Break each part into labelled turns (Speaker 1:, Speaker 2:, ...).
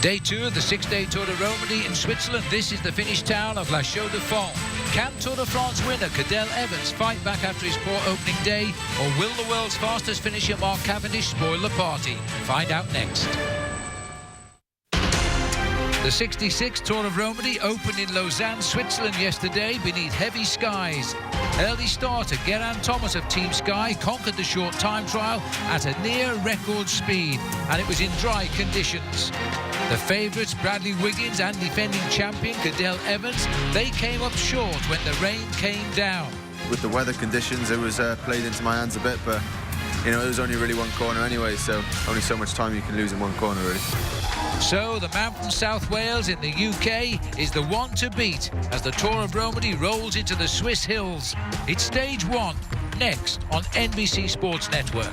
Speaker 1: Day 2 of the 6-day Tour Romandie in Switzerland. This is the Finnish town of La Chaux-de-Fonds. Can Tour de France winner Cadel Evans fight back after his poor opening day? Or will the world's fastest finisher Mark Cavendish spoil the party? Find out next. The 66th Tour of Romandie opened in Lausanne, Switzerland yesterday beneath heavy skies. Early starter Geraint Thomas of Team Sky conquered the short time trial at a near record speed, and it was in dry conditions. The favourites Bradley Wiggins and defending champion Cadel Evans, they came up short when the rain came down.
Speaker 2: With the weather conditions, it was played into my hands a bit, but you know, it was only really one corner anyway, so only so much time you can lose in one corner, really.
Speaker 1: So the man from South Wales in the UK is the one to beat as the Tour of Romandie rolls into the Swiss hills. It's stage 1, next on NBC Sports Network.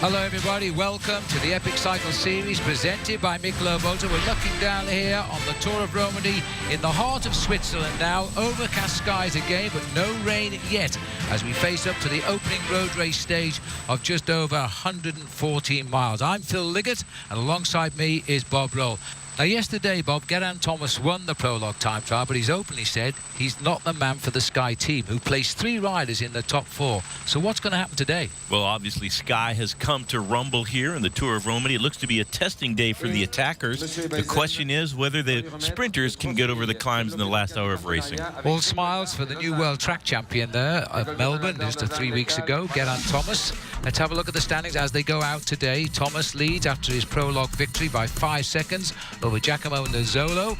Speaker 1: Hello everybody, welcome to the Epic Cycle Series presented by Michelob Ultra. We're looking down here on the Tour of Romandie in the heart of Switzerland now. Overcast skies again, but no rain yet as we face up to the opening road race stage of just over 114 miles. I'm Phil Liggett and alongside me is Bob Roll. Now yesterday, Bob, Geraint Thomas won the prologue time trial, but he's openly said he's not the man for the Sky team, who placed 3 riders in the top 4. So what's going to happen today?
Speaker 3: Well, obviously Sky has come to rumble here in the Tour of Romandie. It looks to be a testing day for the attackers. The question is whether the sprinters can get over the climbs in the last hour of racing.
Speaker 1: All smiles for the new world track champion there of Melbourne just 3 weeks ago, Geraint Thomas. Let's have a look at the standings as they go out today. Thomas leads after his prologue victory by 5 seconds over Giacomo Nizzolo.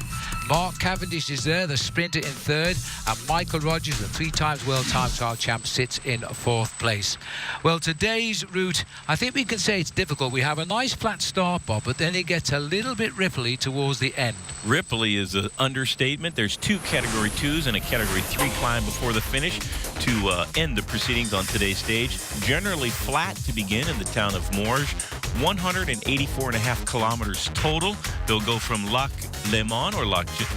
Speaker 1: Mark Cavendish is there, the sprinter, in 3rd, and Michael Rogers, the 3-times world time trial champ, sits in 4th place. Well, today's route, I think we can say it's difficult. We have a nice flat start, Bob, but then it gets a little bit ripply towards the end.
Speaker 3: Ripply is an understatement. There's 2 Category 2s and a Category 3 climb before the finish to end the proceedings on today's stage. Generally flat to begin in the town of Morges. 184.5 kilometers total. They'll go from Lac Léman, or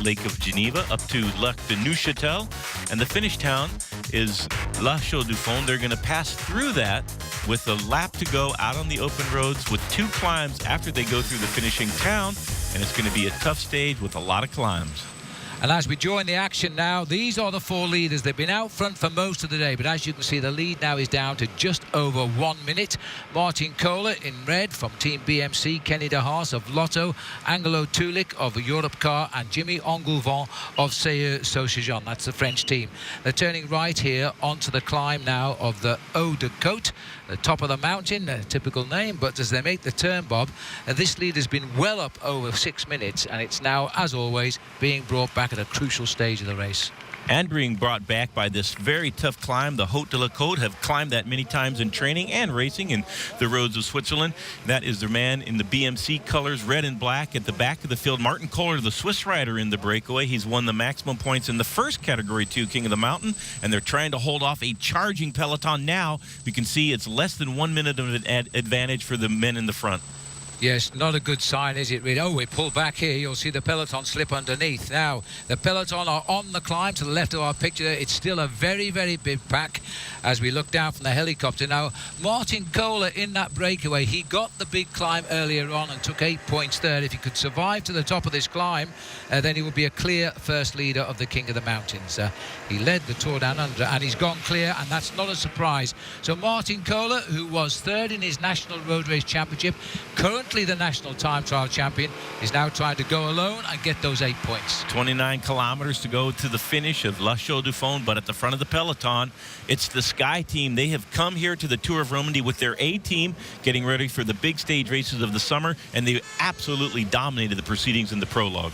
Speaker 3: Lake of Geneva, up to Lac de Neuchâtel, and the finish town is La Chaux-de-Fonds. They're going to pass through that with a lap to go out on the open roads with 2 climbs after they go through the finishing town, and it's going to be a tough stage with a lot of climbs.
Speaker 1: And as we join the action now, these are the 4 leaders. They've been out front for most of the day, but as you can see, the lead now is down to just over 1 minute. Martin Kohler in red from Team BMC, Kenny de Haas of Lotto, Angelo Tulik of Europcar, and Jimmy Engoulevent of CE Sociégeon. That's the French team. They're turning right here onto the climb now of the Haut de Côte, the top of the mountain, a typical name, but as they make the turn, Bob, this lead has been well up over 6 minutes, and it's now, as always, being brought back at a crucial stage of the race.
Speaker 3: And being brought back by this very tough climb. The Haut de la Côte have climbed that many times in training and racing in the roads of Switzerland. That is the man in the BMC colors, red and black, at the back of the field. Martin Kohler, the Swiss rider in the breakaway. He's won the maximum points in the first Category 2 King of the Mountain, and they're trying to hold off a charging peloton now. We can see it's less than 1 minute of an advantage for the men in the front.
Speaker 1: Yes, not a good sign, is it really? Oh, we pull back here. You'll see the peloton slip underneath. Now, the peloton are on the climb to the left of our picture. It's still a very, very big pack as we look down from the helicopter. Now, Martin Kohler in that breakaway, he got the big climb earlier on and took 8 points there. If he could survive to the top of this climb, then he would be a clear first leader of the King of the Mountains. He led the Tour Down Under, and he's gone clear, and that's not a surprise. So Martin Kohler, who was 3rd in his National Road Race Championship, currently the national time trial champion, is now trying to go alone and get those 8 points.
Speaker 3: 29 kilometers to go to the finish of La Chaux-de-Fonds, but at the front of the peloton, it's the Sky team. They have come here to the Tour of Romandie with their A team, getting ready for the big stage races of the summer, and they absolutely dominated the proceedings in the prologue.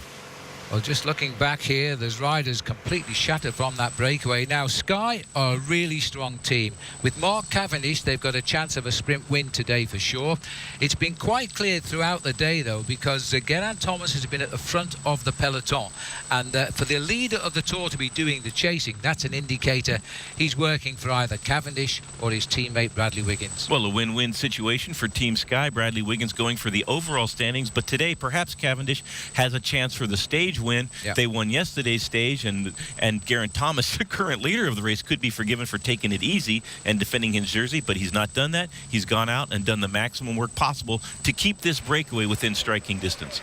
Speaker 1: Well, just looking back here, there's riders completely shattered from that breakaway. Now, Sky are a really strong team. With Mark Cavendish, they've got a chance of a sprint win today for sure. It's been quite clear throughout the day, though, because Geraint Thomas has been at the front of the peloton. And for the leader of the Tour to be doing the chasing, that's an indicator he's working for either Cavendish or his teammate Bradley Wiggins.
Speaker 3: Well, a win-win situation for Team Sky. Bradley Wiggins going for the overall standings, but today perhaps Cavendish has a chance for the stage win.
Speaker 1: Yep.
Speaker 3: They won yesterday's stage, and Geraint Thomas, the current leader of the race, could be forgiven for taking it easy and defending his jersey, but he's not done that. He's gone out and done the maximum work possible to keep this breakaway within striking distance.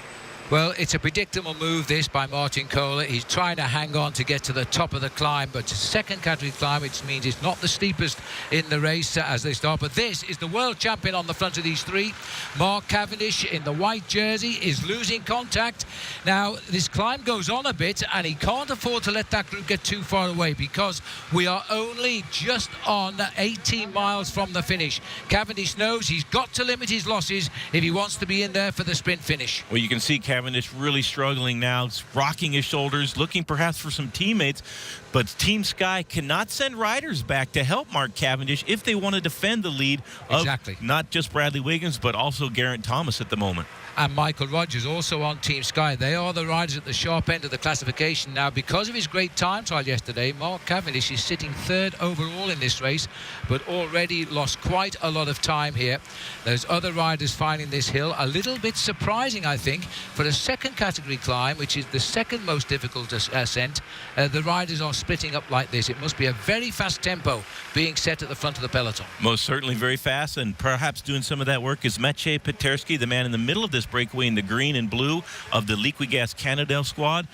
Speaker 1: Well, it's a predictable move, this, by Martin Kohler. He's trying to hang on to get to the top of the climb, but it's a second category climb, which means it's not the steepest in the race as they start. But this is the world champion on the front of these three. Mark Cavendish in the white jersey is losing contact. Now, this climb goes on a bit, and he can't afford to let that group get too far away because we are only just on 18 miles from the finish. Cavendish knows he's got to limit his losses if he wants to be in there for the sprint finish.
Speaker 3: Well, you can see Cavendish really struggling now. He's rocking his shoulders, looking perhaps for some teammates. But Team Sky cannot send riders back to help Mark Cavendish if they want to defend the lead of not just Bradley Wiggins, but also Geraint Thomas at the moment.
Speaker 1: And Michael Rogers also on Team Sky. They are the riders at the sharp end of the classification. Now, because of his great time trial yesterday, Mark Cavendish is sitting third overall in this race, but already lost quite a lot of time here. There's other riders finding this hill a little bit surprising, I think, for a second category climb, which is the second most difficult ascent. The riders are splitting up like this. It must be a very fast tempo being set at the front of the peloton.
Speaker 3: Most certainly very fast, and perhaps doing some of that work is Maciej Peterski, the man in the middle of this breakaway in the green and blue of the Liquigas Cannondale squad.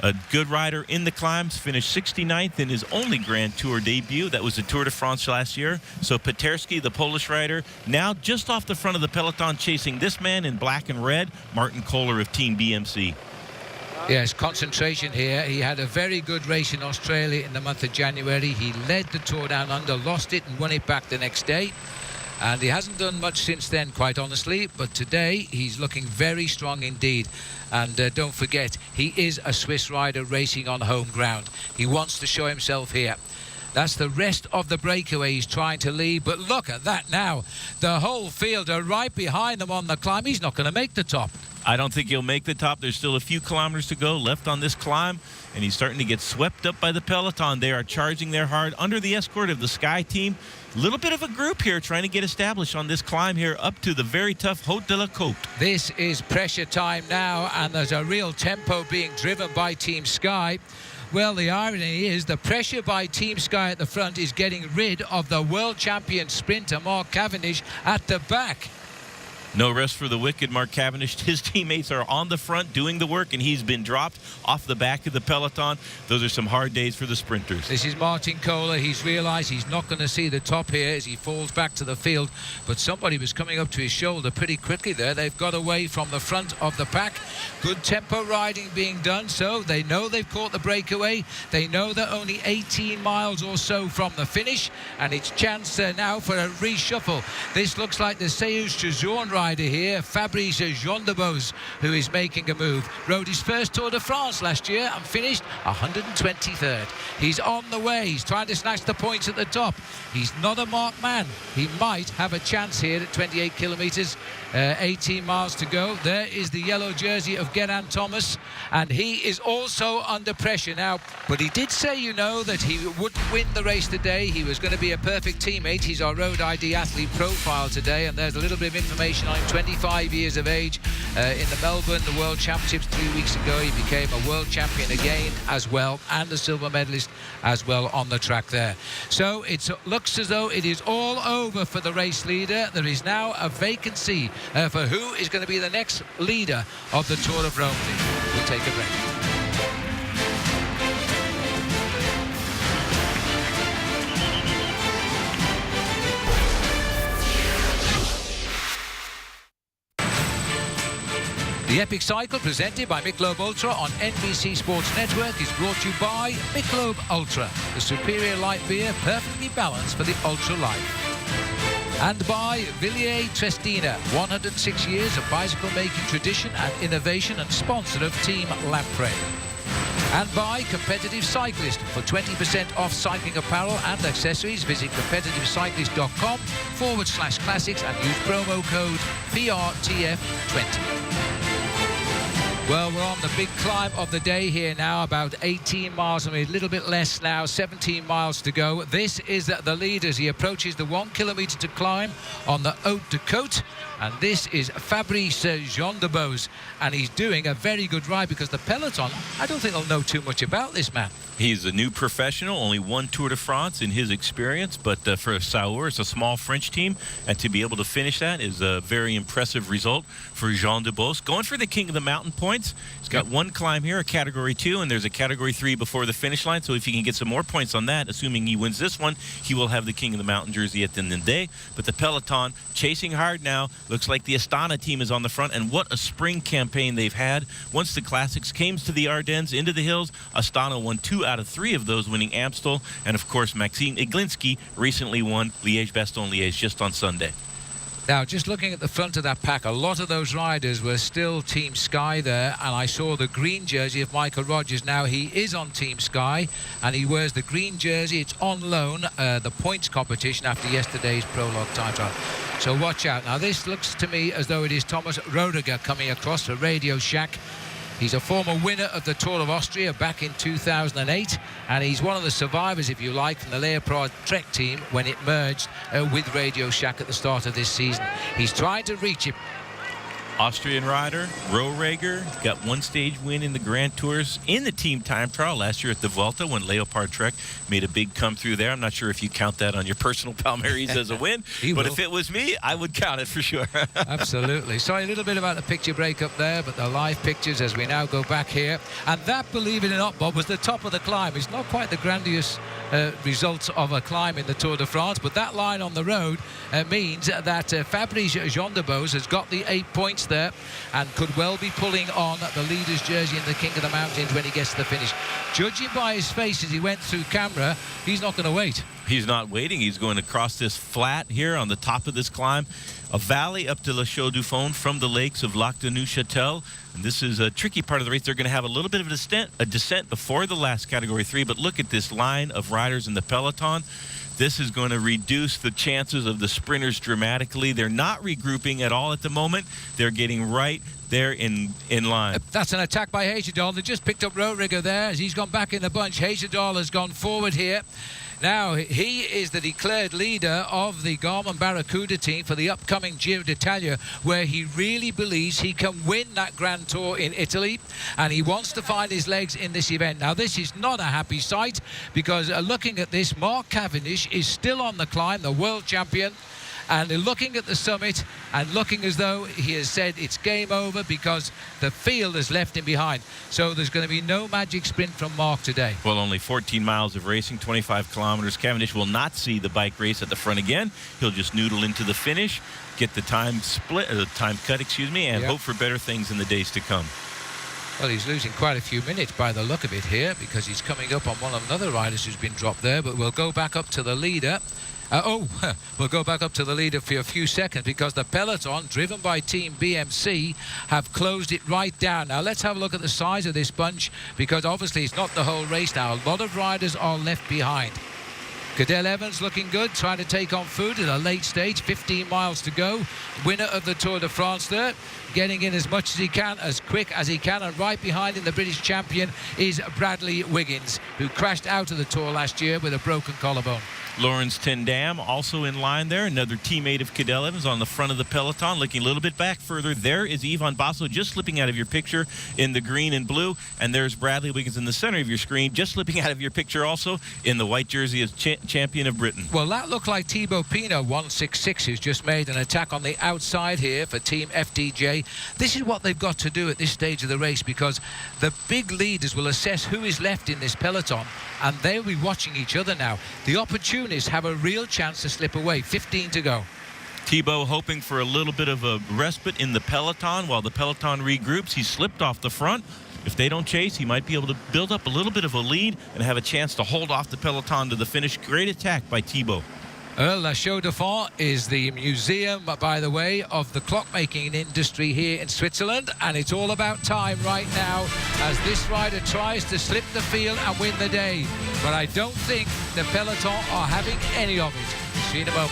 Speaker 3: A good rider in the climbs, finished 69th in his only Grand Tour debut. That was the Tour de France last year. So Peterski, the Polish rider, now just off the front of the peloton, chasing this man in black and red, Martin Kohler of Team BMC.
Speaker 1: Yes, concentration here. He had a very good race in Australia in the month of January. He led the Tour Down Under, lost it and won it back the next day. And he hasn't done much since then, quite honestly. But today, he's looking very strong indeed. And don't forget, he is a Swiss rider racing on home ground. He wants to show himself here. That's the rest of the breakaway he's trying to lead. But look at that now. The whole field are right behind them on the climb. He's not going to make the top.
Speaker 3: I don't think he'll make the top. There's still a few kilometers to go left on this climb, and he's starting to get swept up by the peloton. They are charging there hard under the escort of the Sky team. A little bit of a group here trying to get established on this climb here up to the very tough Haute de la Côte.
Speaker 1: This is pressure time now, and there's a real tempo being driven by Team Sky. Well, the irony is the pressure by Team Sky at the front is getting rid of the world champion sprinter Mark Cavendish at the back.
Speaker 3: No rest for the wicked Mark Cavendish. His teammates are on the front doing the work, and he's been dropped off the back of the peloton. Those are some hard days for the sprinters.
Speaker 1: This is Martin Kohler. He's realised he's not going to see the top here as he falls back to the field. But somebody was coming up to his shoulder pretty quickly there. They've got away from the front of the pack. Good tempo riding being done, so they know they've caught the breakaway. They know they're only 18 miles or so from the finish, and it's chance now for a reshuffle. This looks like the Seychelles rider here, Fabrice Jondebos, who is making a move. Rode his first Tour de France last year and finished 123rd. He's on the way. He's trying to snatch the points at the top. He's not a marked man. He might have a chance here at 28 kilometres, 18 miles to go. There is the yellow jersey of Geraint Thomas, and he is also under pressure now. But he did say, you know, that he wouldn't win the race today. He was going to be a perfect teammate. He's our Road ID athlete profile today, and there's a little bit of information on him. 25 years of age. In the Melbourne, the World Championships 3 weeks ago, he became a world champion again as well, and a silver medalist as well on the track there. So it looks as though it is all over for the race leader. There is now a vacancy for who is going to be the next leader of the Tour of Romandie. We'll take a break. The Epic Cycle, presented by Michelob Ultra on NBC Sports Network, is brought to you by Michelob Ultra, the superior light beer perfectly balanced for the ultra life. And by Villiers Trestina, 106 years of bicycle making tradition and innovation, and sponsor of Team Lamprey. And by Competitive Cyclist. For 20% off cycling apparel and accessories, visit competitivecyclist.com/classics and use promo code PRTF20. Well, we're on the big climb of the day here now, about 18 miles, I mean, a little bit less now, 17 miles to go. This is the lead as he approaches the 1 kilometre to climb on the Haute de Côte. And this is Fabrice Jean-de-Beauce, and he's doing a very good ride because the peloton, I don't think they'll know too much about this man.
Speaker 3: He's a new professional, only one Tour de France in his experience, but for Sauer, it's a small French team, and to be able to finish that is a very impressive result for Jean-de-Beauce. Going for the King of the Mountain points. He's got one climb here, a Category 2, and there's a Category 3 before the finish line, so if he can get some more points on that, assuming he wins this one, he will have the King of the Mountain jersey at the end of the day. But the peloton chasing hard now. Looks like the Astana team is on the front, and what a spring campaign they've had. Once the Classics came to the Ardennes, into the hills, Astana won 2 out of 3 of those, winning Amstel, and of course Maxime Iglinski recently won Liège-Bastogne-Liège just on Sunday.
Speaker 1: Now, just looking at the front of that pack, a lot of those riders were still Team Sky there, and I saw the green jersey of Michael Rogers. Now, he is on Team Sky, and he wears the green jersey. It's on loan, the points competition after yesterday's prologue time trial. So watch out. Now, this looks to me as though it is Thomas Roediger coming across for Radio Shack. He's a former winner of the Tour of Austria back in 2008, and he's one of the survivors, if you like, from the Leopard Trek team when it merged with Radio Shack at the start of this season. He's trying to reach it.
Speaker 3: Austrian rider, Rohrager, got one stage win in the Grand Tours in the team time trial last year at the Vuelta when Leopard Trek made a big come through there. I'm not sure if you count that on your personal Palmares as a win, but if it was me, I would count it for sure.
Speaker 1: Absolutely. Sorry, a little bit about the picture breakup there, but the live pictures as we now go back here. And that, believe it or not, Bob, was the top of the climb. It's not quite the grandiose results of a climb in the Tour de France, but that line on the road means that Fabrice Jean-de-Beauce has got the 8 points there and could well be pulling on the leader's jersey in the King of the Mountains when he gets to the finish. Judging by his face as he went through camera, he's not going to wait.
Speaker 3: He's not waiting. He's going to cross this flat here on the top of this climb, a valley up to La Chaux-du-Fonds from the lakes of Lac de Neuchâtel. And this is a tricky part of the race. They're going to have a little bit of a descent before the last Category 3, but look at this line of riders in the peloton. This is going to reduce the chances of the sprinters dramatically. They're not regrouping at all at the moment. They're getting right there in line.
Speaker 1: That's an attack by Hagedal. They just picked up Rohrager there as he's gone back in the bunch. Hagedal has gone forward here. Now, he is the declared leader of the Garmin Barracuda team for the upcoming Giro d'Italia, where he really believes he can win that Grand Tour in Italy, and he wants to find his legs in this event. Now, this is not a happy sight, because looking at this, Mark Cavendish is still on the climb, the world champion, and looking at the summit and looking as though he has said it's game over because the field has left him behind. So there's going to be no magic sprint from Mark today.
Speaker 3: Well, only 14 miles of racing, 25 kilometers. Cavendish will not see the bike race at the front again. He'll just noodle into the finish, get the time cut, and hope for better things in the days to come.
Speaker 1: Well, he's losing quite a few minutes by the look of it here because he's coming up on one of another riders who's been dropped there, but we'll go back up to the leader. We'll go back up to the leader for a few seconds because the peloton, driven by Team BMC, have closed it right down. Now, let's have a look at the size of this bunch because obviously it's not the whole race now. A lot of riders are left behind. Cadel Evans looking good, trying to take on food at a late stage, 15 miles to go. Winner of the Tour de France there, getting in as much as he can, as quick as he can, and right behind him, the British champion is Bradley Wiggins, who crashed out of the Tour last year with a broken collarbone.
Speaker 3: Lawrence Tendam also in line there, another teammate of Cadel Evans on the front of the peloton, looking a little bit back further. There is Ivan Basso just slipping out of your picture in the green and blue, and there's Bradley Wiggins in the center of your screen, just slipping out of your picture also in the white jersey as champion of Britain.
Speaker 1: Well, that looked like Thibaut Pinot, 166, who's just made an attack on the outside here for Team FDJ. This is what they've got to do at this stage of the race because the big leaders will assess who is left in this peloton, and they'll be watching each other now. The opportunists have a real chance to slip away. 15 to go.
Speaker 3: Thibaut hoping for a little bit of a respite in the peloton while the peloton regroups. He slipped off the front. If they don't chase, he might be able to build up a little bit of a lead and have a chance to hold off the peloton to the finish. Great attack by Thibaut.
Speaker 1: Well, La Chaux de Fonds is the museum, by the way, of the clockmaking industry here in Switzerland, and it's all about time right now as this rider tries to slip the field and win the day. But I don't think the peloton are having any of it. See you in a moment.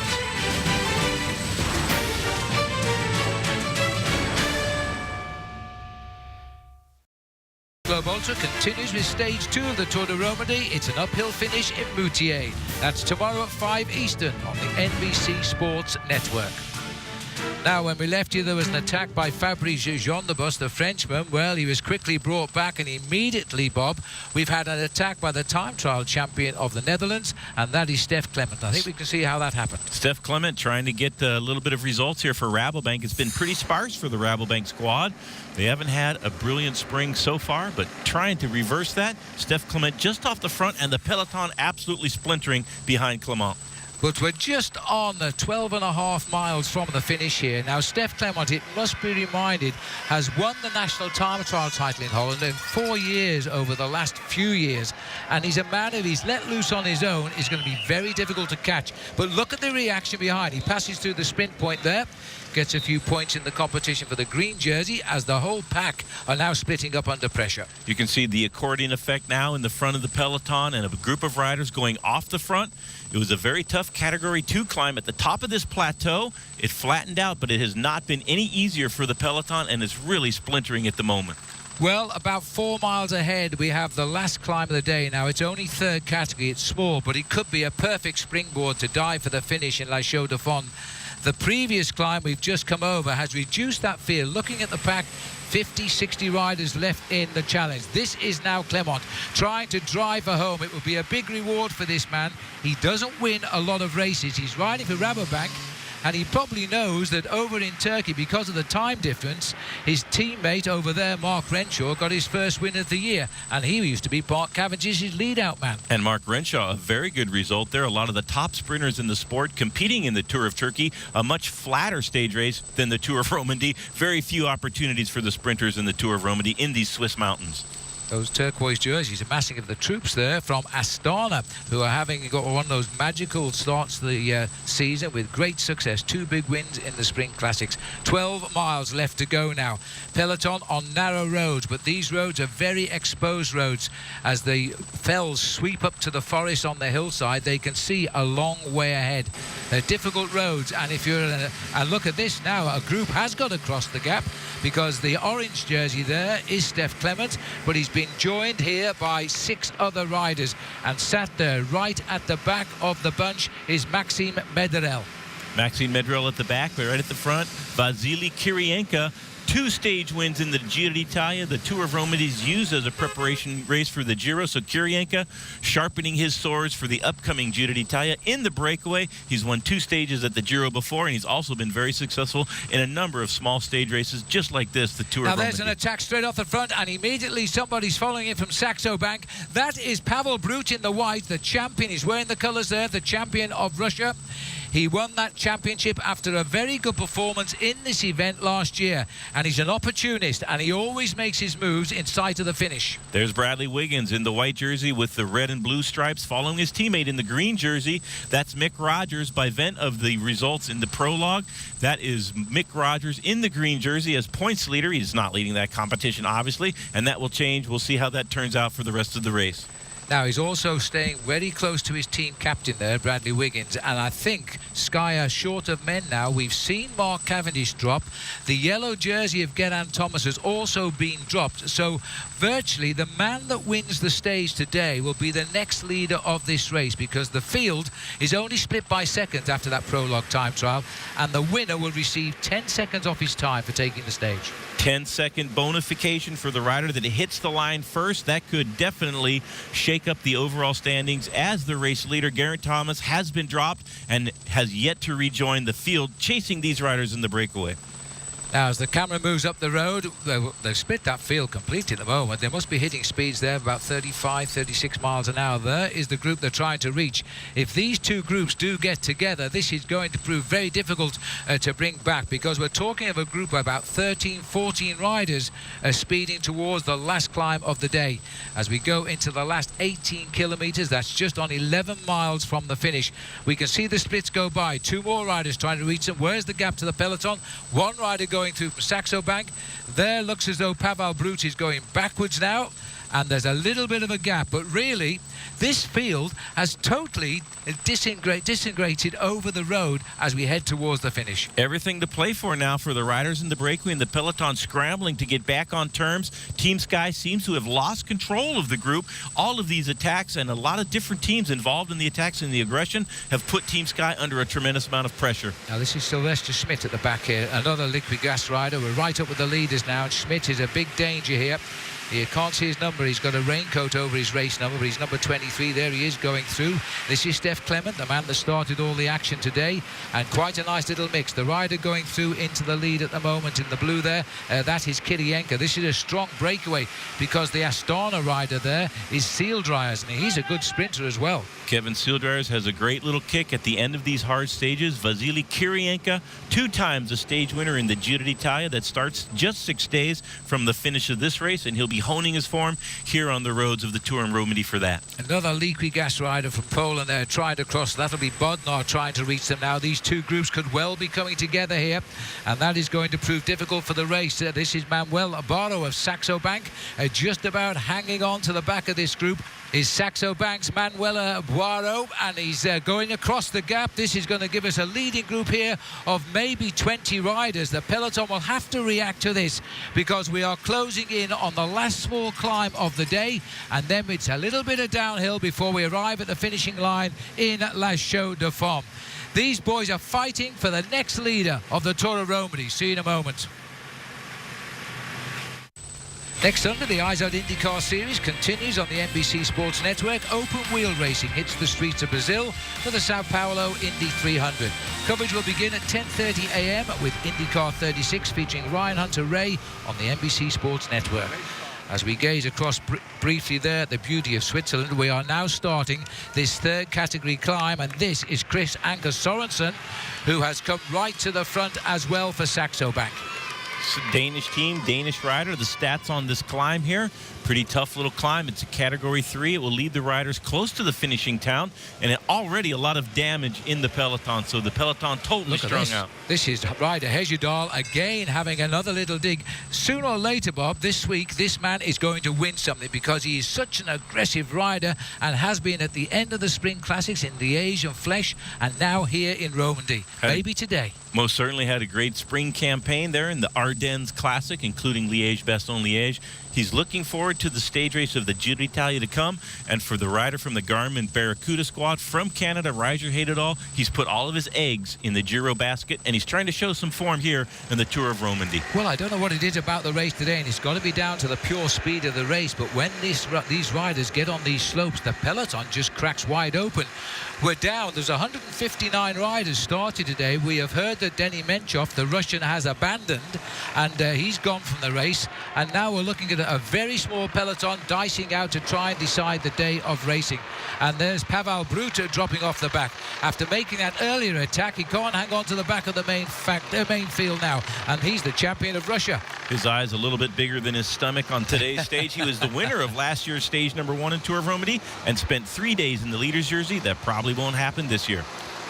Speaker 1: Globe Ultra continues with stage 2 of the Tour Romandie. It's an uphill finish in Moutier. That's tomorrow at 5 Eastern on the NBC Sports network. Now, when we left you, there was an attack by Fabrice Jean-de-Bus, the Frenchman. Well, he was quickly brought back, and immediately, Bob, we've had an attack by the time trial champion of the Netherlands, and that is Stef Clement. I think we can see how that happened.
Speaker 3: Stef Clement trying to get a little bit of results here for Rabobank. It's been pretty sparse for the Rabobank squad. They haven't had a brilliant spring so far, but trying to reverse that. Stef Clement just off the front, and the peloton absolutely splintering behind Clement.
Speaker 1: But we're just on the 12.5 miles from the finish here. Now, Stef Clement, it must be reminded, has won the national time trial title in Holland in 4 years over the last few years. And he's a man, if he's let loose on his own, is going to be very difficult to catch. But look at the reaction behind. He passes through the sprint point there, gets a few points in the competition for the green jersey as the whole pack are now splitting up under pressure.
Speaker 3: You can see the accordion effect now in the front of the peloton and a group of riders going off the front. It was a very tough Category 2 climb at the top of this plateau. It flattened out, but it has not been any easier for the peloton, and it's really splintering at the moment.
Speaker 1: Well, about 4 miles ahead, we have the last climb of the day. Now, it's only third category. It's small, but it could be a perfect springboard to dive for the finish in La Chaux de Fonds. The previous climb we've just come over has reduced that field. Looking at the pack, 50, 60 riders left in the challenge. This is now Clement trying to drive for home. It will be a big reward for this man. He doesn't win a lot of races. He's riding for Rabobank, and he probably knows that over in Turkey, because of the time difference, his teammate over there, Mark Renshaw, got his first win of the year, and he used to be Mark Cavendish's lead-out man.
Speaker 3: And Mark Renshaw, a very good result there. A lot of the top sprinters in the sport competing in the Tour of Turkey, a much flatter stage race than the Tour of Romandie. Very few opportunities for the sprinters in the Tour of Romandie in these Swiss mountains.
Speaker 1: Those turquoise jerseys, a massing of the troops there from Astana, who are having got one of those magical starts to the season with great success. 2 big wins in the Spring Classics. 12 miles left to go now. Peloton on narrow roads, but these roads are very exposed roads. As the fells sweep up to the forest on the hillside, they can see a long way ahead. They're difficult roads, and if you're and look at this now, a group has got to cross the gap, because the orange jersey there is Stef Clement, but he's been joined here by 6 other riders, and sat there right at the back of the bunch is Maxime Mederel.
Speaker 3: Maxime Mederel at the back, but right at the front, Vasily Kirienka. 2 stage wins in the Giro d'Italia. The Tour of Romandie is used as a preparation race for the Giro. So Kirienka sharpening his swords for the upcoming Giro d'Italia in the breakaway. He's won 2 stages at the Giro before, and he's also been very successful in a number of small stage races just like this, the Tour of Romandie.
Speaker 1: Now there's an attack straight off the front, and immediately somebody's following it from Saxo Bank. That is Pavel Brut in the white, the champion. He's wearing the colours there, the champion of Russia. He won that championship after a very good performance in this event last year. And he's an opportunist, and he always makes his moves in sight of the finish.
Speaker 3: There's Bradley Wiggins in the white jersey with the red and blue stripes, following his teammate in the green jersey. That's Mick Rogers. By vent of the results in the prologue, that is Mick Rogers in the green jersey as points leader. He's not leading that competition, obviously, and that will change. We'll see how that turns out for the rest of the race.
Speaker 1: Now, he's also staying very close to his team captain there, Bradley Wiggins. And I think Sky are short of men now. We've seen Mark Cavendish drop. The yellow jersey of Geraint Thomas has also been dropped. So virtually the man that wins the stage today will be the next leader of this race, because the field is only split by seconds after that prologue time trial. And the winner will receive 10 seconds off his time for taking the stage.
Speaker 3: 10-second bonification for the rider that hits the line first. That could definitely shake up the overall standings, as the race leader, Geraint Thomas, has been dropped and has yet to rejoin the field, chasing these riders in the breakaway.
Speaker 1: Now, as the camera moves up the road, they've split that field completely at the moment. They must be hitting speeds there of about 35, 36 miles an hour. There is the group they're trying to reach. If these two groups do get together, this is going to prove very difficult to bring back, because we're talking of a group of about 13, 14 riders speeding towards the last climb of the day. As we go into the last 18 kilometres, that's just on 11 miles from the finish. We can see the splits go by. Two more riders trying to reach them. Where's the gap to the peloton? One rider going through from Saxo Bank. There looks as though Pavel Brut is going backwards now, and there's a little bit of a gap, but really this field has totally disintegrated over the road as we head towards the finish.
Speaker 3: Everything to play for now for the riders in the breakaway, and the peloton scrambling to get back on terms. Team Sky seems to have lost control of the group. All of these attacks and a lot of different teams involved in the attacks and the aggression have put Team Sky under a tremendous amount of pressure.
Speaker 1: Now this is Sylvester Schmidt at the back here, another liquid gas rider. We're right up with the leaders now, and Schmidt is a big danger here. You can't see his number. He's got a raincoat over his race number, but he's number 23. There he is going through. This is Steph Clement, the man that started all the action today, and quite a nice little mix. The rider going through into the lead at the moment in the blue there, that is Kirienka. This is a strong breakaway because the Astana rider there is Seal Dryers, and he's a good sprinter as well.
Speaker 3: Kevin Seal Dryers has a great little kick at the end of these hard stages. Vasily Kirienka, 2 times a stage winner in the Giro d'Italia that starts just 6 days from the finish of this race, and he'll be honing his form here on the roads of the Tour Romandie for that.
Speaker 1: Another liquid gas rider from Poland there tried to cross. That'll be Bodnar trying to reach them now. These two groups could well be coming together here, and that is going to prove difficult for the race. This is Manuel Barro of Saxo Bank, just about hanging on to the back of this group is Saxo Bank's Manuel Boiro, and he's going across the gap. This is going to give us a leading group here of maybe 20 riders. The peloton will have to react to this because we are closing in on the last small climb of the day, and then it's a little bit of downhill before we arrive at the finishing line in La Chaux de Fonds. These boys are fighting for the next leader of the Tour of Romandie. See you in a moment. Next under, the Eyes Out IndyCar Series continues on the NBC Sports Network. Open wheel racing hits the streets of Brazil for the Sao Paulo Indy 300. Coverage will begin at 10:30 a.m. with IndyCar 36 featuring Ryan Hunter-Ray on the NBC Sports Network. As we gaze across briefly there at the beauty of Switzerland, we are now starting this third category climb, and this is Chris Anker Sorensen, who has come right to the front as well for Saxo Bank.
Speaker 3: Danish team, Danish rider. The stats on this climb here, pretty tough little climb. It's a category 3. It will lead the riders close to the finishing town, and already a lot of damage in the peloton, so the peloton totally strung out.
Speaker 1: This is rider Hejudal again having another little dig. Sooner or later, Bob, this week this man is going to win something because he is such an aggressive rider and has been at the end of the Spring Classics in Liège and Flèche, and now here in Romandie. Maybe today.
Speaker 3: Most certainly had a great spring campaign there in the Ardennes Classic, including Liège-Bastogne-Liège. He's looking forward to the stage race of the Giro d'Italia to come. And for the rider from the Garmin Barracuda squad from Canada, Reijer Heyerdahl, he's put all of his eggs in the Giro basket, and he's trying to show some form here in the Tour of Romandie.
Speaker 1: Well, I don't know what it is about the race today, and it's got to be down to the pure speed of the race. But when these riders get on these slopes, the peloton just cracks wide open. We're down. There's 159 riders started today. We have heard that Denny Menchov, the Russian, has abandoned, and he's gone from the race. And now we're looking at a very small peloton dicing out to try and decide the day of racing. And there's Pavel Brut dropping off the back. After making that earlier attack, he can't hang on to the back of the main field now. And he's the champion of Russia.
Speaker 3: His eyes a little bit bigger than his stomach on today's stage. He was the winner of last year's stage number 1 in Tour of Romandie and spent 3 days in the leader's jersey. That probably won't happen this year.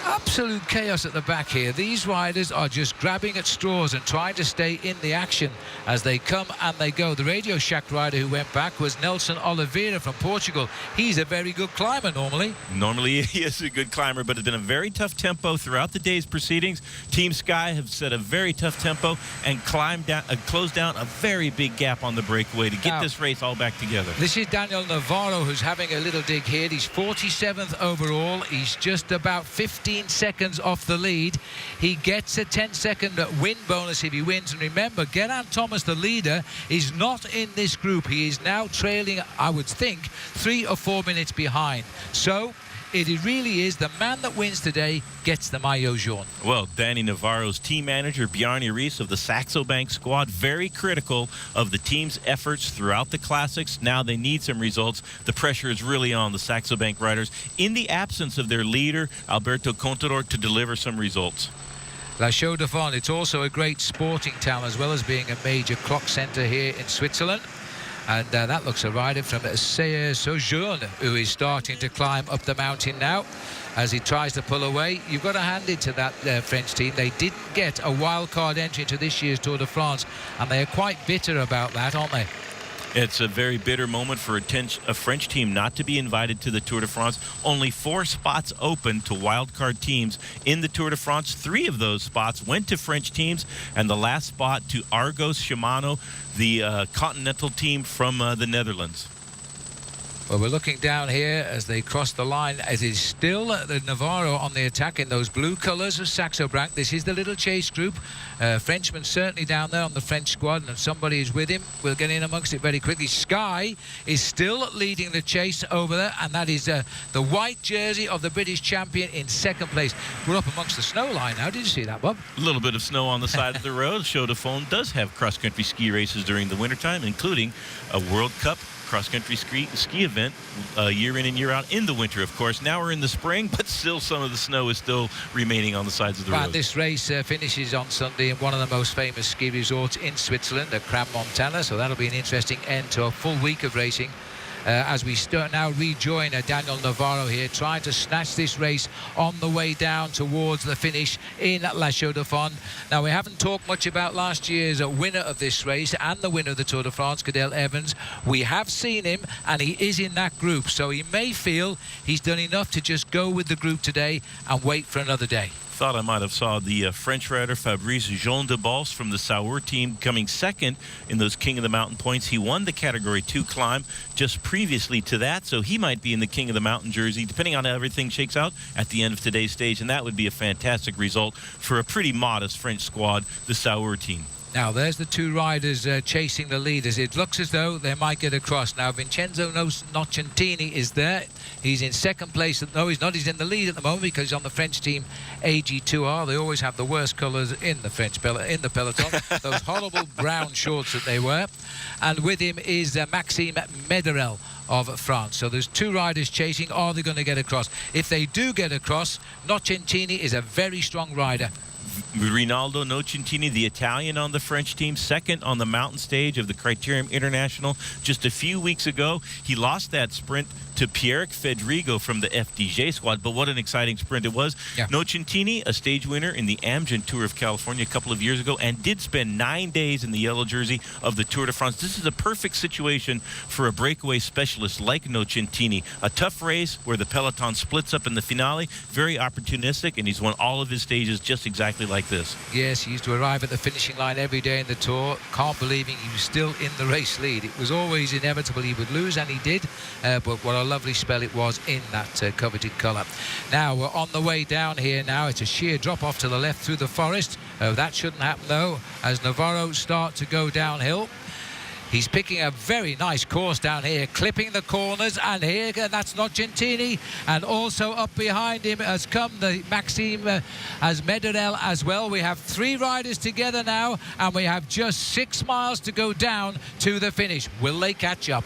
Speaker 1: Absolute chaos at the back here. These riders are just grabbing at straws and trying to stay in the action as they come and they go. The Radio Shack rider who went back was Nelson Oliveira from Portugal. He's a very good climber normally.
Speaker 3: Normally he is a good climber, but it's been a very tough tempo throughout the day's proceedings. Team Sky have set a very tough tempo and closed down a very big gap on the breakaway to get this race all back together.
Speaker 1: This is Daniel Navarro who's having a little dig here. He's 47th overall. He's just about 15 seconds off the lead. He gets a 10-second win bonus if he wins. And remember, Geraint Thomas, the leader, is not in this group. He is now trailing, I would think, 3 or 4 minutes behind. So it really is the man that wins today gets the maillot jaune.
Speaker 3: Well, Danny Navarro's team manager, Bjarne Riis of the Saxo Bank squad, very critical of the team's efforts throughout the classics. Now they need some results. The pressure is really on the Saxo Bank riders, in the absence of their leader, Alberto Contador, to deliver some results.
Speaker 1: La Chaux-de-Fonds, it's also a great sporting town as well as being a major clock centre here in Switzerland. And that looks a rider from Sojourn who is starting to climb up the mountain now as he tries to pull away. You've got to hand it to that French team. They didn't get a wild card entry into this year's Tour de France, and they are quite bitter about that, aren't they?
Speaker 3: It's a very bitter moment for a French team not to be invited to the Tour de France. Only 4 spots open to wildcard teams in the Tour de France. 3 of those spots went to French teams, and the last spot to Argos Shimano, the continental team from the Netherlands.
Speaker 1: Well, we're looking down here as they cross the line. It is still the Navarro on the attack in those blue colours of Saxo Bank. This is the little chase group. Frenchman certainly down there on the French squad, and somebody is with him. We'll get in amongst it very quickly. Sky is still leading the chase over there, and that is the white jersey of the British champion in second place. We're up amongst the snow line now. Did you see that, Bob?
Speaker 3: A little bit of snow on the side of the road. Chaux-de-Fonds does have cross-country ski races during the wintertime, including a World Cup cross-country ski event year in and year out in the winter, of course. Now we're in the spring, but still some of the snow is still remaining on the sides of the road.
Speaker 1: This race finishes on Sunday in one of the most famous ski resorts in Switzerland, at Crans-Montana, so that'll be an interesting end to a full week of racing. As we now rejoin Daniel Navarro here, trying to snatch this race on the way down towards the finish in La Chaux-de-Fonds. Now, we haven't talked much about last year's winner of this race and the winner of the Tour de France, Cadel Evans. We have seen him, and he is in that group, so he may feel he's done enough to just go with the group today and wait for another day.
Speaker 3: Thought I might have saw the French rider Fabrice Jean de Bals from the Sauer team coming second in those King of the Mountain points. He won the Category 2 climb just previously to that, so he might be in the King of the Mountain jersey, depending on how everything shakes out at the end of today's stage, and that would be a fantastic result for a pretty modest French squad, the Sauer team.
Speaker 1: Now, there's the 2 riders chasing the leaders. It looks as though they might get across. Now, Vincenzo Nocentini is there. He's in second place. No, he's not. He's in the lead at the moment because he's on the French team AG2R. They always have the worst colours in the peloton. Those horrible brown shorts that they wear. And with him is Maxime Mederel of France. So there's 2 riders chasing. Are they going to get across? If they do get across, Nocentini is a very strong rider.
Speaker 3: Rinaldo Nocentini, the Italian on the French team, second on the mountain stage of the Criterium International. Just a few weeks ago, he lost that sprint to Pierrick Fedrigo from the FDJ squad, but what an exciting sprint it was. Yeah. Nocentini, a stage winner in the Amgen Tour of California a couple of years ago, and did spend 9 days in the yellow jersey of the Tour de France. This is a perfect situation for a breakaway specialist like Nocentini. A tough race where the peloton splits up in the finale, very opportunistic, and he's won all of his stages just exactly like this.
Speaker 1: Yes, he used to arrive at the finishing line every day in the Tour, can't believing he was still in the race lead. It was always inevitable he would lose, and he did, but what a lovely spell it was in that coveted colour. Now, we're on the way down here now. It's a sheer drop off to the left through the forest. That shouldn't happen, though, as Navarro start to go downhill. He's picking a very nice course down here, clipping the corners, and here, that's Nocentini, and also up behind him has come the Maxime as Mederel as well. We have 3 riders together now, and we have just 6 miles to go down to the finish. Will they catch up?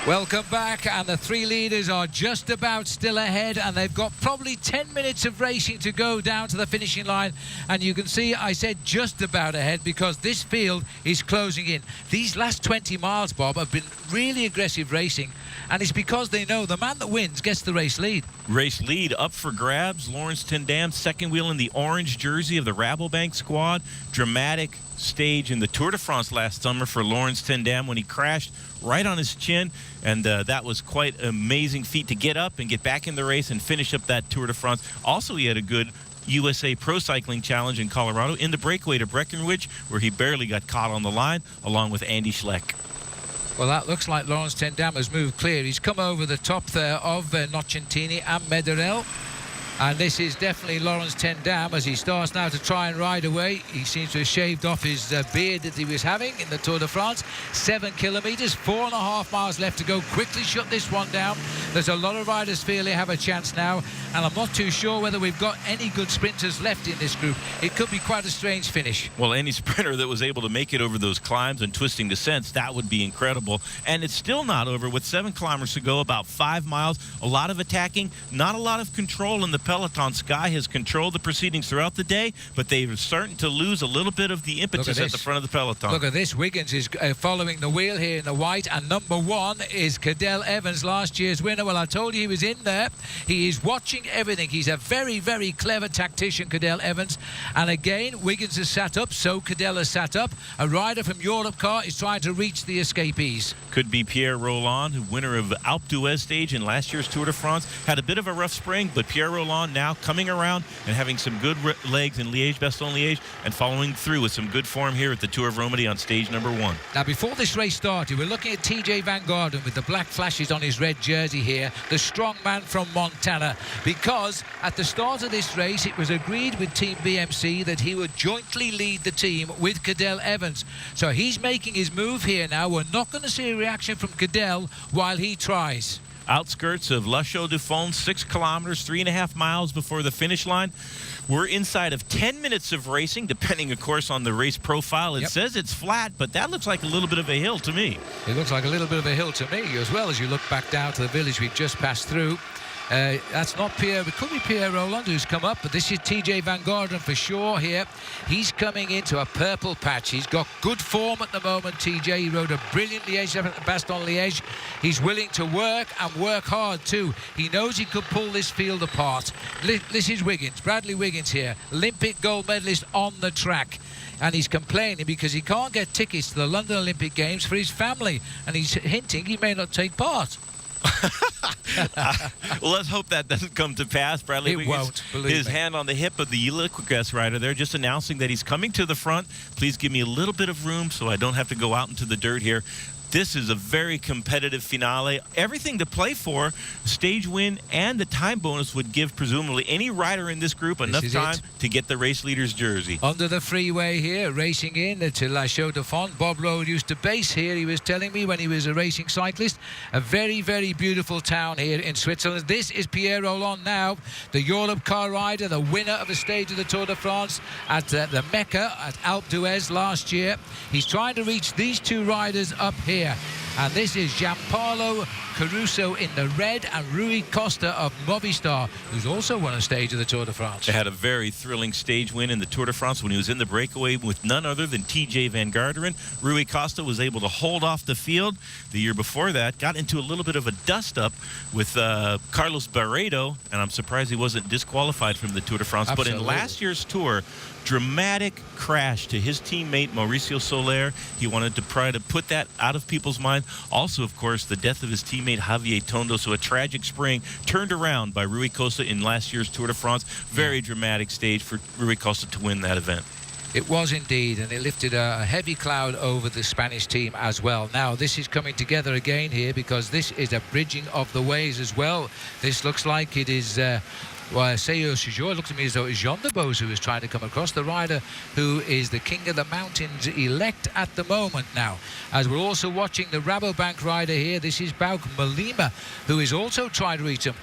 Speaker 1: Welcome back, and the 3 leaders are just about still ahead, and they've got probably 10 minutes of racing to go down to the finishing line. And you can see I said just about ahead because this field is closing in. These last 20 miles, Bob, have been really aggressive racing, and it's because they know the man that wins gets the race lead.
Speaker 3: Race lead up for grabs. Laurens ten Dam, second wheel in the orange jersey of the Rabobank squad. Dramatic stage in the Tour de France last summer for Laurens ten Dam when he crashed right on his chin, and that was quite an amazing feat to get up and get back in the race and finish up that Tour de France. Also, he had a good USA Pro Cycling Challenge in Colorado in the breakaway to Breckenridge, where he barely got caught on the line, along with Andy Schleck.
Speaker 1: Well, that looks like Laurens ten Dam has moved clear. He's come over the top there of Nocentini and Mederel. And this is definitely Lawrence Ten Dam as he starts now to try and ride away. He seems to have shaved off his beard that he was having in the Tour de France. 7 kilometres, 4.5 miles left to go. Quickly shut this one down. There's a lot of riders feel they have a chance now, and I'm not too sure whether we've got any good sprinters left in this group. It could be quite a strange finish.
Speaker 3: Well, any sprinter that was able to make it over those climbs and twisting descents, that would be incredible. And it's still not over with 7 kilometers to go, about 5 miles. A lot of attacking, not a lot of control in the peloton. Sky has controlled the proceedings throughout the day, but they're starting to lose a little bit of the impetus at the front of the peloton.
Speaker 1: Look at this. Wiggins is following the wheel here in the white, and number 1 is Cadel Evans, last year's winner. Well, I told you he was in there. He is watching everything. He's a very, very clever tactician, Cadel Evans. And again, Wiggins has sat up, so Cadel has sat up. A rider from Europe car is trying to reach the escapees.
Speaker 3: Could be Pierre Rolland, who winner of Alpe d'Huez stage in last year's Tour de France. Had a bit of a rough spring, but Pierre Rolland now coming around and having some good legs in Liège-Bastogne-Liège and following through with some good form here at the Tour of Romandie on stage number 1.
Speaker 1: Now, before this race started, we're looking at TJ Van Garderen with the black flashes on his red jersey here, the strong man from Montana, because at the start of this race, it was agreed with Team BMC that he would jointly lead the team with Cadel Evans. So he's making his move here now. We're not going to see a reaction from Cadel while he tries.
Speaker 3: Outskirts of La Chaux-de-Fonds, 6 kilometers, 3.5 miles before the finish line. We're inside of 10 minutes of racing, depending, of course, on the race profile. It says it's flat, but that looks like a little bit of a hill to me.
Speaker 1: It looks like a little bit of a hill to me as well, as you look back down to the village we've just passed through. That's not Pierre. It could be Pierre Rolland who's come up, but this is TJ Van Garderen for sure here. He's coming into a purple patch. He's got good form at the moment, TJ. He rode a brilliant Liège-Bastogne-Liège. He's willing to work and work hard too. He knows he could pull this field apart. This is Wiggins, Bradley Wiggins here, Olympic gold medalist on the track. And he's complaining because he can't get tickets to the London Olympic Games for his family. And he's hinting he may not take part.
Speaker 3: Well, let's hope that doesn't come to pass. Bradley Wiggins,
Speaker 1: won't, believe
Speaker 3: his
Speaker 1: me.
Speaker 3: hand on the hip of the Liquigas rider there, just announcing that he's coming to the front. Please give me a little bit of room so I don't have to go out into the dirt here. This is a very competitive finale. Everything to play for. Stage win and the time bonus would give presumably any rider in this group enough time to get the race leader's jersey.
Speaker 1: Under the freeway here, racing in to La Chaux-de-Fonds. Bob Rowe used to base here, he was telling me, when he was a racing cyclist. A very, very beautiful town here in Switzerland. This is Pierre Rolland now, the Europe car rider, the winner of a stage of the Tour de France at the Mecca at Alpe d'Huez last year. He's trying to reach these 2 riders up here. And this is Gianpaolo Caruso in the red and Rui Costa of Movistar, who's also won a stage of the Tour de France.
Speaker 3: They had a very thrilling stage win in the Tour de France when he was in the breakaway with none other than TJ Van Garderen. Rui Costa was able to hold off the field. The year before that, got into a little bit of a dust-up with Carlos Barredo, and I'm surprised he wasn't disqualified from the Tour de France.
Speaker 1: Absolutely.
Speaker 3: But in last year's Tour, dramatic crash to his teammate Mauricio Soler. He wanted to try to put that out of people's mind. Also, of course, the death of his teammate Javier Tondo. So a tragic spring turned around by Rui Costa in last year's Tour de France. Very dramatic stage for Rui Costa to win that event.
Speaker 1: It was indeed, and it lifted a heavy cloud over the Spanish team as well. Now, this is coming together again here because this is a bridging of the ways as well. This looks like it is... Well, Seo Sujo, it looks to me as though it's Jean de Bose who is trying to come across, the rider who is the King of the Mountains elect at the moment now. As we're also watching the Rabobank rider here, this is Bauke Mollema, who is also trying to reach him.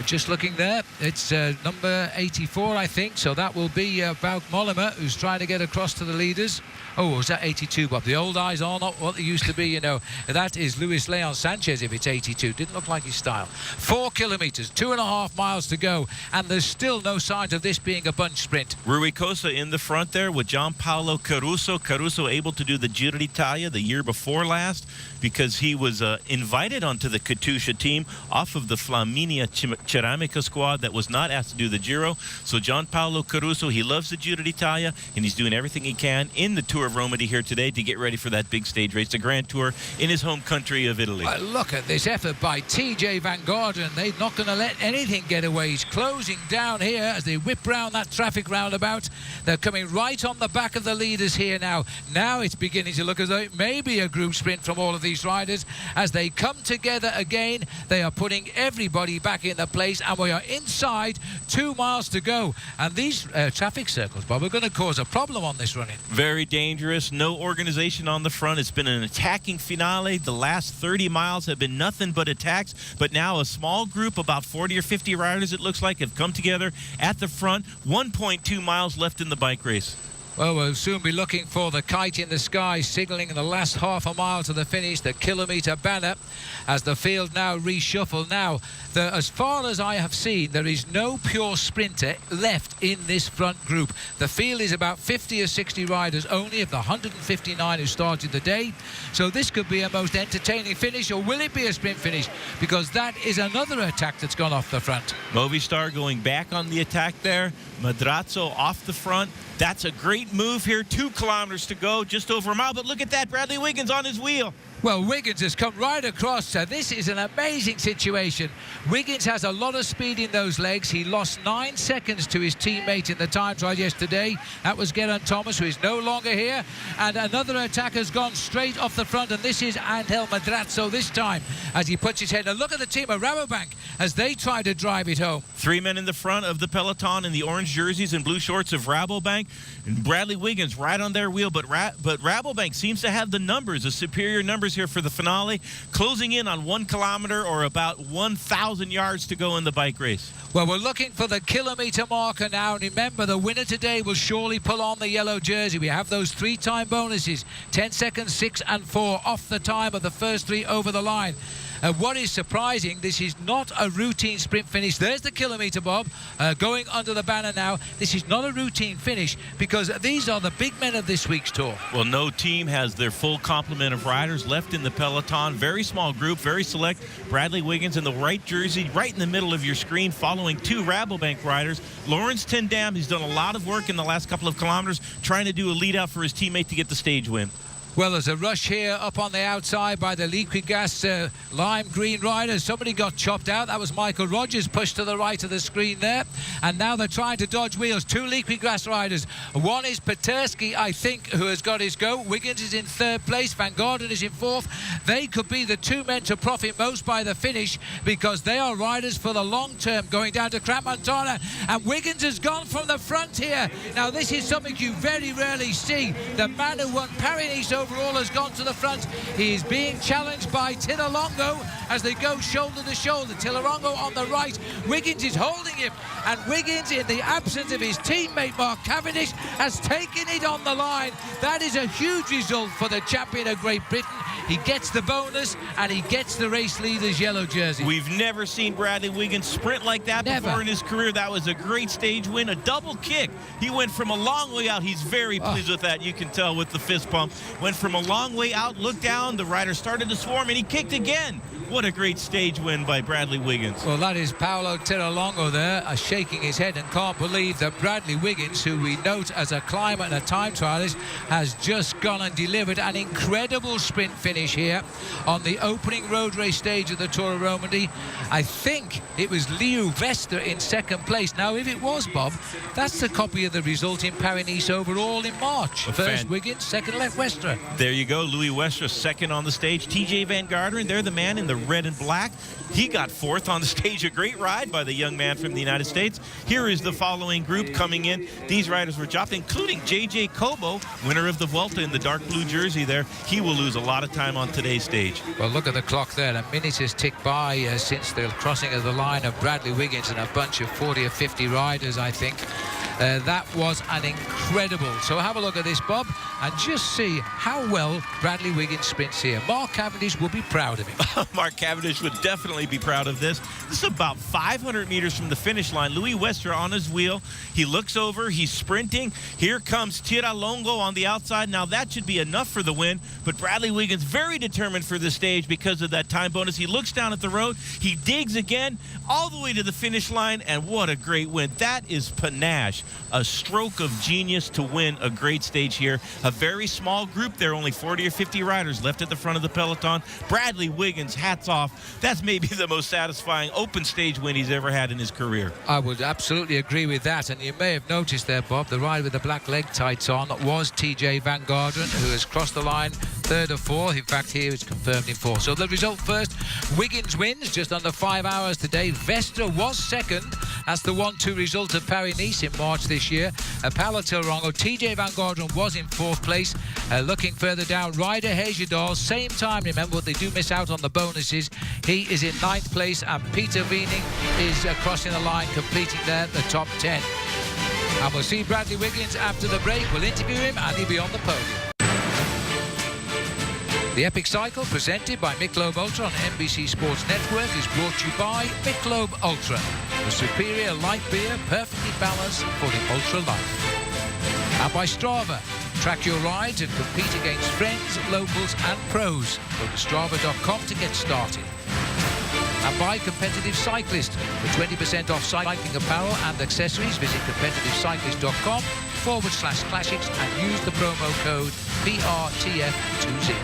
Speaker 1: Just looking there, it's number 84, I think, so that will be Bauke Mollema, who's trying to get across to the leaders. Oh, was that 82, Bob? The old eyes are not what they used to be, you know. That is Luis Leon Sanchez if it's 82. Didn't look like his style. 4 kilometres, 2.5 miles to go, and there's still no signs of this being a bunch sprint.
Speaker 3: Rui Costa in the front there with Gianpaolo Caruso. Caruso able to do the Giro d'Italia the year before last because he was invited onto the Katusha team off of the Flaminia Ceramica squad that was not asked to do the Giro. So Gianpaolo Caruso, he loves the Giro d'Italia, and he's doing everything he can in the Tour Tour of Romandie here today to get ready for that big stage race, the Grand Tour in his home country of Italy.
Speaker 1: Look at this effort by TJ Van Garderen. They're not going to let anything get away. He's closing down here as they whip round that traffic roundabout. They're coming right on the back of the leaders here now. Now it's beginning to look as though it may be a group sprint from all of these riders. As they come together again, they are putting everybody back in the place, and we are inside 2 miles to go. And these traffic circles, Bob, are going to cause a problem on this running.
Speaker 3: Very dangerous. No organization on the front. It's been an attacking finale. The last 30 miles have been nothing but attacks, but now a small group, about 40 or 50 riders it looks like, have come together at the front. 1.2 miles left in the bike race.
Speaker 1: Well, we'll soon be looking for the kite in the sky, signalling the last half a mile to the finish, the kilometre banner, as the field now reshuffle. Now, as far as I have seen, there is no pure sprinter left in this front group. The field is about 50 or 60 riders only of the 159 who started the day. So this could be a most entertaining finish, or will it be a sprint finish? Because that is another attack that's gone off the front.
Speaker 3: Movistar going back on the attack there. Madrazo off the front. That's a great move here. 2 kilometers to go, just over a mile. But look at that, Bradley Wiggins on his wheel.
Speaker 1: Well, Wiggins has come right across, so this is an amazing situation. Wiggins has a lot of speed in those legs. He lost 9 seconds to his teammate in the time trial yesterday. That was Geraint Thomas, who is no longer here. And another attack has gone straight off the front, and this is Angel Madrazo this time, as he puts his head. And look at the team of Rabobank as they try to drive it home.
Speaker 3: 3 men in the front of the peloton in the orange jerseys and blue shorts of Rabobank. And Bradley Wiggins right on their wheel, but Rabobank seems to have the numbers, the superior numbers here for the finale, closing in on 1 kilometer or about 1,000 yards to go in the bike race.
Speaker 1: Well, we're looking for the kilometre marker now. And remember, the winner today will surely pull on the yellow jersey. We have those 3-time bonuses, 10 seconds, 6 and 4 off the time of the first 3 over the line. What is surprising, this is not a routine sprint finish. There's the kilometre, Bob, going under the banner now. This is not a routine finish because these are the big men of this week's Tour.
Speaker 3: Well, no team has their full complement of riders left in the peloton. Very small group, very select. Bradley Wiggins in the white jersey, right in the middle of your screen, following 2 Rabobank riders. Lawrence Ten Dam, he's done a lot of work in the last couple of kilometers, trying to do a lead out for his teammate to get the stage win.
Speaker 1: Well, there's a rush here up on the outside by the Liquigas lime green riders. Somebody got chopped out. That was Michael Rogers, pushed to the right of the screen there. And now they're trying to dodge wheels. 2 Liquigas riders. One is Petersky, I think, who has got his go. Wiggins is in 3rd place. Van Garderen is in 4th. They could be the 2 men to profit most by the finish because they are riders for the long term going down to Crans-Montana. And Wiggins has gone from the front here. Now, this is something you very rarely see. The man who won Paris-Nice overall has gone to the front. He is being challenged by Tilalongo as they go shoulder to shoulder. Tilalongo on the right. Wiggins is holding him, and Wiggins, in the absence of his teammate Mark Cavendish, has taken it on the line. That is a huge result for the champion of Great Britain. He gets the bonus and he gets the race leader's yellow jersey.
Speaker 3: We've never seen Bradley Wiggins sprint like that before in his career. That was a great stage win, a double kick. He went from a long way out. He's very pleased with that. You can tell with the fist pump. Went from a long way out, looked down, the rider started to swarm, and he kicked again. What a great stage win by Bradley Wiggins.
Speaker 1: Well, that is Paolo Tilalongo there, shaking his head and can't believe that Bradley Wiggins, who we note as a climber and a time trialist, has just gone and delivered an incredible sprint finish here on the opening road race stage of the Tour of Romandie. I think it was Leo Vester in 2nd place. Now, if it was, Bob, that's the copy of the result in Paris-Nice overall in March. First Wiggins, 2nd left Westra.
Speaker 3: There you go, Louis Westra 2nd on the stage. TJ Van Garderen, they're the man in the red and black. He got 4th on the stage. A great ride by the young man from the United States. Here is the following group coming in. These riders were dropped, including J.J. Cobo, winner of the Vuelta in the dark blue jersey there. He will lose a lot of time on today's stage.
Speaker 1: Well, look at the clock there. A minute has ticked by since the crossing of the line of Bradley Wiggins and a bunch of 40 or 50 riders, I think. That was an incredible. So have a look at this, Bob, and just see how well Bradley Wiggins sprints here. Mark Cavendish will be proud of him.
Speaker 3: Mark Cavendish would definitely be proud of this. This is about 500 meters from the finish line. Louis Westra on his wheel. He looks over. He's sprinting. Here comes Tilalongo on the outside. Now that should be enough for the win, but Bradley Wiggins very determined for the stage because of that time bonus. He looks down at the road. He digs again all the way to the finish line, and what a great win. That is panache. a stroke of genius to win a great stage here. A very small group there, only 40 or 50 riders left at the front of the peloton. Bradley Wiggins, hats off. That's maybe the most satisfying open stage win he's ever had in his career.
Speaker 1: I would absolutely agree with that. And you may have noticed there, Bob, the rider with the black leg tights on was TJ Van Garderen, who has crossed the line third or fourth. In fact, here it's confirmed in fourth. So the result first, Wiggins wins just under 5 hours today. Vestra was second. That's the 1-2 result of Paris-Nice in March this year. Palatilrongo, TJ Van Garderen was in fourth place. Looking further down, Ryder Hejjedal, same time, remember, they do miss out on the bonuses. He is in ninth place, and Peter Wiening is crossing the line, completing there the top 10. And we'll see Bradley Wiggins after the break. We'll interview him, and he'll be on the podium. The Epic Cycle, presented by Michelob Ultra on NBC Sports Network, is brought to you by Michelob Ultra, the superior light beer perfectly balanced for the ultra life. And by Strava, track your rides and compete against friends, locals and pros. Go to strava.com to get started. And by Competitive Cyclist, for 20% off cycling apparel and accessories, visit competitivecyclist.com/classics and use the promo code PRTF20.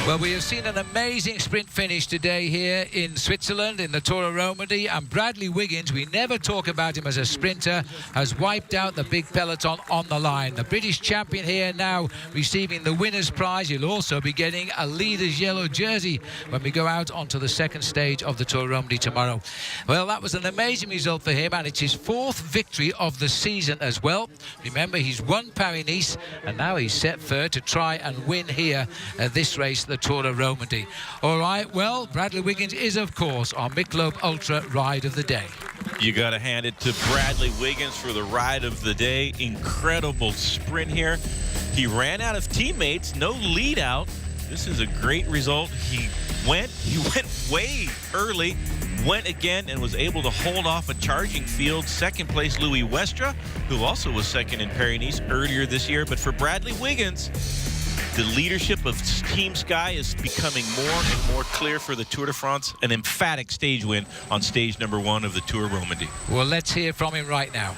Speaker 1: Well, we have seen an amazing sprint finish today here in Switzerland in the Tour Romandie, and Bradley Wiggins, we never talk about him as a sprinter, has wiped out the big peloton on the line. The British champion here now receiving the winner's prize. He'll also be getting a leader's yellow jersey when we go out onto the second stage of the Tour Romandie tomorrow. Well, that was an amazing result for him, and it's his fourth victory of the season as well. Remember, he's won Paris-Nice, and now he's set third to try and win here this race, the Tour of Romandie. All right, well, Bradley Wiggins is, of course, our Michelob Ultra Ride of the Day.
Speaker 3: You got to hand it to Bradley Wiggins for the ride of the day. Incredible sprint here. He ran out of teammates, no lead out. This is a great result. He went way early, went again, and was able to hold off a charging field. Second place, Louis Westra, who also was second in Paris-Nice earlier this year. But for Bradley Wiggins, the leadership of Team Sky is becoming more and more clear for the Tour de France. An emphatic stage win on stage number 1 of the Tour Romandie.
Speaker 1: Well, let's hear from him right now.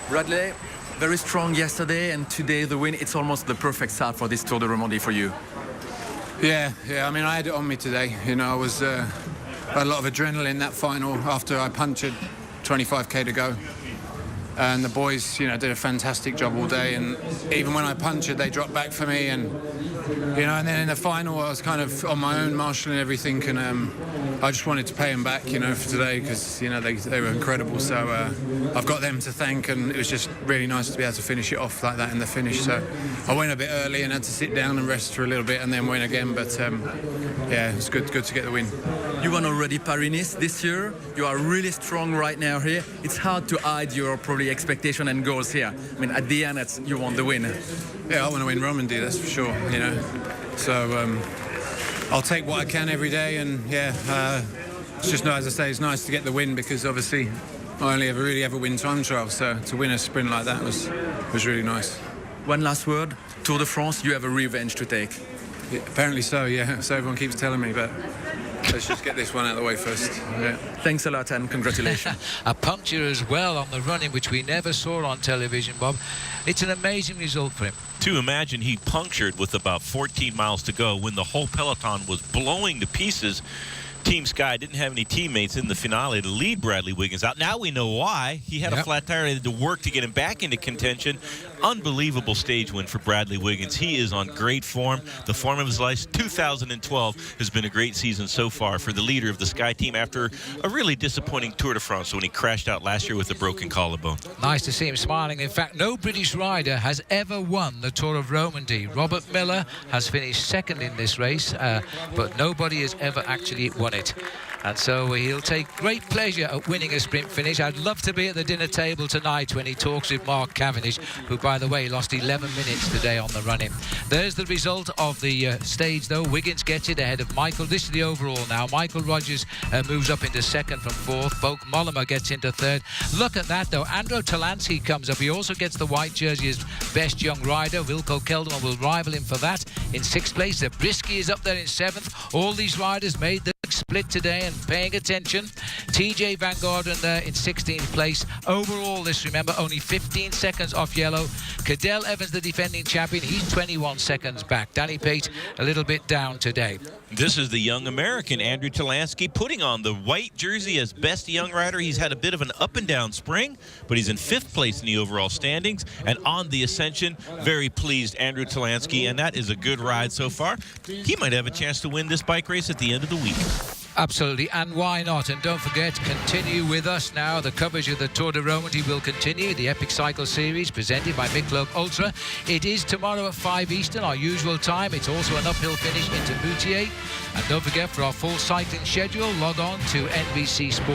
Speaker 4: Bradley, very strong yesterday, and today the win. It's almost the perfect start for this Tour de Romandie for you.
Speaker 5: Yeah. I mean, I had it on me today. You know, I was had a lot of adrenaline that final after I punctured 25k to go. And the boys, you know, did a fantastic job all day. And even when I punctured, they dropped back for me. And, you know, and then in the final, I was kind of on my own, marshalling everything. And I just wanted to pay them back, you know, for today because, you know, they were incredible. So I've got them to thank. And it was just really nice to be able to finish it off like that in the finish. So I went a bit early and had to sit down and rest for a little bit and then win again. But, yeah, it was good to get the win.
Speaker 4: You won already Paris-Nice this year. You are really strong right now here. It's hard to hide your probably expectation and goals here. I mean, at the end, you want the win.
Speaker 5: Yeah, I want to win Romandie, that's for sure, you know. So I'll take what I can every day, and yeah, it's just, as I say, it's nice to get the win because obviously I only really ever win time trials, so to win a sprint like that was really nice.
Speaker 4: One last word, Tour de France, you have a revenge to take.
Speaker 5: Yeah, apparently so, yeah, so everyone keeps telling me, but let's just get this one out of the way first. Yeah.
Speaker 4: Thanks a lot and congratulations.
Speaker 1: A puncture as well on the running, which we never saw on television, Bob. It's an amazing result for him.
Speaker 3: To imagine he punctured with about 14 miles to go when the whole peloton was blowing to pieces. Team Sky didn't have any teammates in the finale to lead Bradley Wiggins out. Now we know why. He had a flat tire. He had to work to get him back into contention. Unbelievable stage win for Bradley Wiggins. He is on great form. The form of his life. 2012 has been a great season so far for the leader of the Sky team after a really disappointing Tour de France when he crashed out last year with a broken collarbone.
Speaker 1: Nice to see him smiling. In fact, no British rider has ever won the Tour of Romandie. Robert Miller has finished second in this race, but nobody has ever actually won it. And so he'll take great pleasure at winning a sprint finish. I'd love to be at the dinner table tonight when he talks with Mark Cavendish, who, by the way, lost 11 minutes today on the run-in. There's the result of the stage, though. Wiggins gets it ahead of Michael. This is the overall now. Michael Rogers moves up into second from fourth. Boak Mollema gets into third. Look at that, though. Andro Talansky comes up. He also gets the white jersey as best young rider. Wilco Kelderman will rival him for that. In sixth place, Zabriskie is up there in seventh. All these riders made the split today and paying attention. TJ Van Garderen there in 16th place. Overall, this, remember, only 15 seconds off yellow. Cadel Evans, the defending champion, he's 21 seconds back. Danny Pate a little bit down today.
Speaker 3: This is the young American, Andrew Talansky, putting on the white jersey as best young rider. He's had a bit of an up and down spring, but he's in 5th place in the overall standings. And on the Ascension, very pleased, Andrew Talansky, and that is a good ride so far. He might have a chance to win this bike race at the end of the week.
Speaker 1: Absolutely, and why not? And don't forget, continue with us now. The coverage of the Tour Romandie will continue. The Epic Cycle Series presented by Miklok Ultra. It is tomorrow at 5 Eastern, our usual time. It's also an uphill finish into Moutier. And don't forget, for our full cycling schedule, log on to NBC Sports.